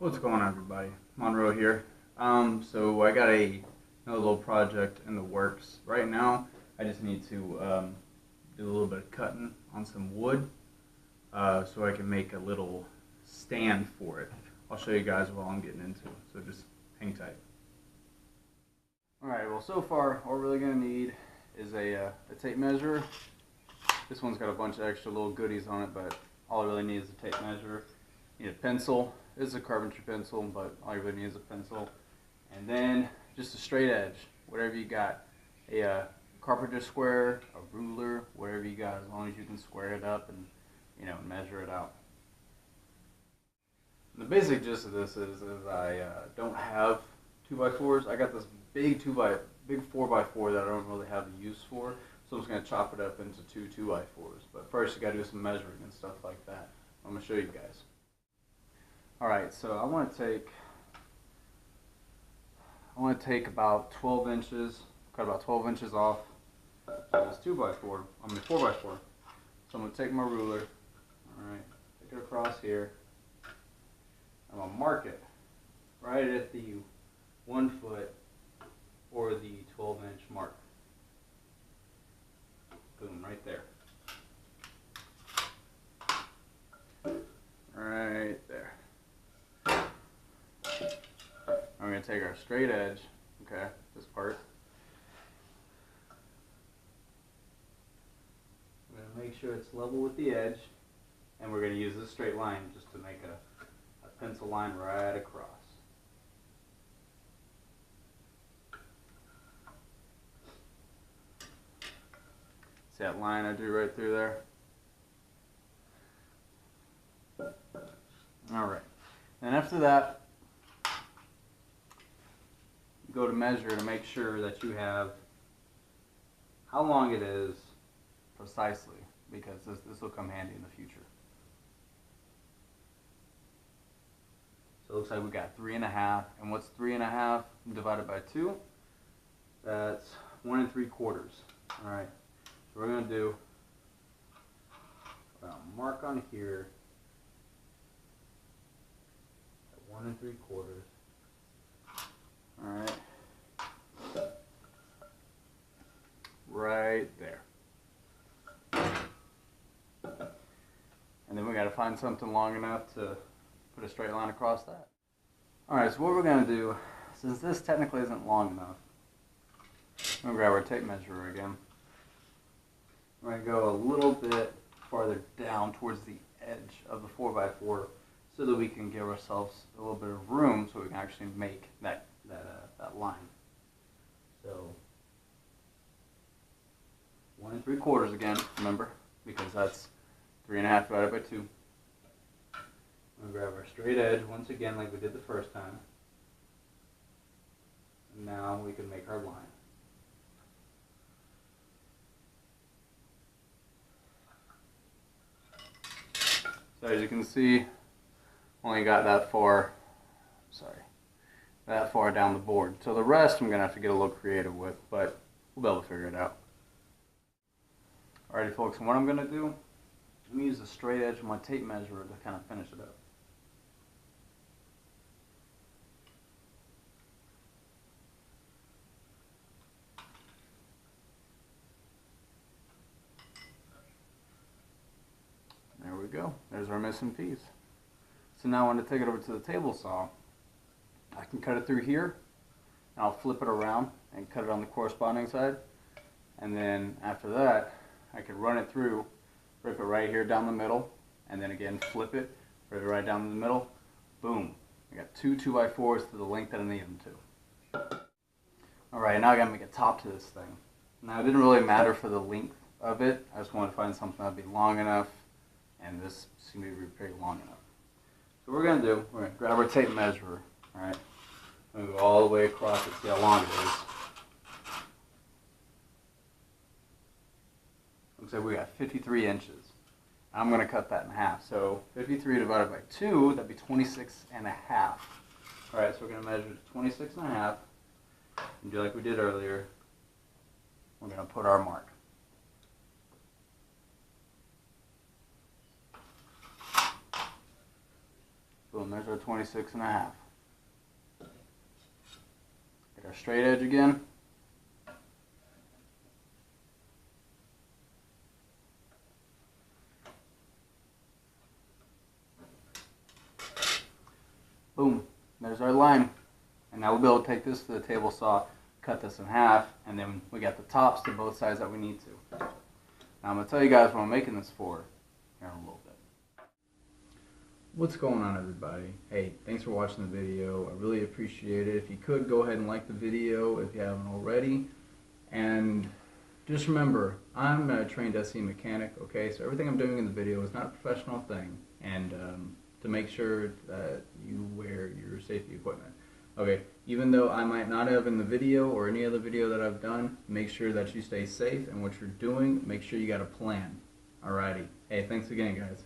What's going on, everybody? Monroe here. So I got another little project in the works. Right now, I just need to do a little bit of cutting on some wood so I can make a little stand for it. I'll show you guys what I'm getting into, so just hang tight. Alright, well so far all we're really going to need is a tape measure. This one's got a bunch of extra little goodies on it, but all I really need is a tape measure. You need a pencil. This is a carpentry pencil, but all you really need is a pencil. And then just a straight edge, whatever you got. A carpenter square, a ruler, whatever you got, as long as you can square it up and measure it out. The basic gist of this is I don't have 2x4s. I got this big 4x4 that I don't really have the use for, so I'm just going to chop it up into two 2x4s. But first you got to do some measuring and stuff like that. I'm going to show you guys. Alright, so I want to take about 12 inches, cut about 12 inches off this 4x4. So I'm going to take my ruler, alright, take it across here. I'm going to mark it right at the 1 foot or the 12-inch mark. Boom, right there. Right there. I'm going to take our straight edge, okay, this part. I'm going to make sure it's level with the edge, and we're going to use this straight line just to make a pencil line right across. See that line I drew right through there? Alright, and after that, go to measure to make sure that you have how long it is precisely, because this will come handy in the future. So it looks like we got 3.5, and what's 3.5 divided by 2? That's 1 3/4. Alright, so we're going to do a mark on here at 1 3/4. Alright, right there. And then we got to find something long enough to put a straight line across that. Alright, so what we're going to do, since this technically isn't long enough, I'm going to grab our tape measure again. We're going to go a little bit farther down towards the edge of the 4x4 so that we can give ourselves a little bit of room so we can actually make that line. So 1 3/4 again, remember, because that's 3.5 divided by 2. I'm going to grab our straight edge once again like we did the first time. And now we can make our line. So as you can see, only got that far down the board. So the rest I'm going to have to get a little creative with, but we'll be able to figure it out. Alrighty folks, and what I'm going to do, I'm going to use the straight edge of my tape measure to kind of finish it up. There we go. There's our missing piece. So now when I take it over to the table saw, I can cut it through here, and I'll flip it around and cut it on the corresponding side. And then after that, I can run it through, rip it right here down the middle, and then again flip it, rip it right down the middle. Boom. I got two 2x4s to the length that I need them to. Alright, now I gotta make a top to this thing. Now it didn't really matter for the length of it. I just wanted to find something that'd be long enough, and this seemed to be pretty long enough. So what we're going to do, we're going to grab our tape measure, alright, and go all the way across it, see how long it is. Looks like we got 53 inches. I'm going to cut that in half. So 53 divided by 2, that'd be 26.5. Alright, so we're going to measure 26.5, and do like we did earlier, we're going to put our mark. Boom, there's to a 26.5. Get our straight edge again. Boom, there's our line. And now we'll be able to take this to the table saw, cut this in half, and then we got the tops to both sides that we need to. Now I'm going to tell you guys what I'm making this for here in a little bit. What's going on, everybody? Hey, thanks for watching the video. I really appreciate it. If you could, go ahead and like the video if you haven't already. And just remember, I'm a trained SE mechanic, okay? So everything I'm doing in the video is not a professional thing. And to make sure that you wear your safety equipment. Okay, even though I might not have in the video or any other video that I've done, make sure that you stay safe and what you're doing, make sure you got a plan. Alrighty. Hey, thanks again, guys.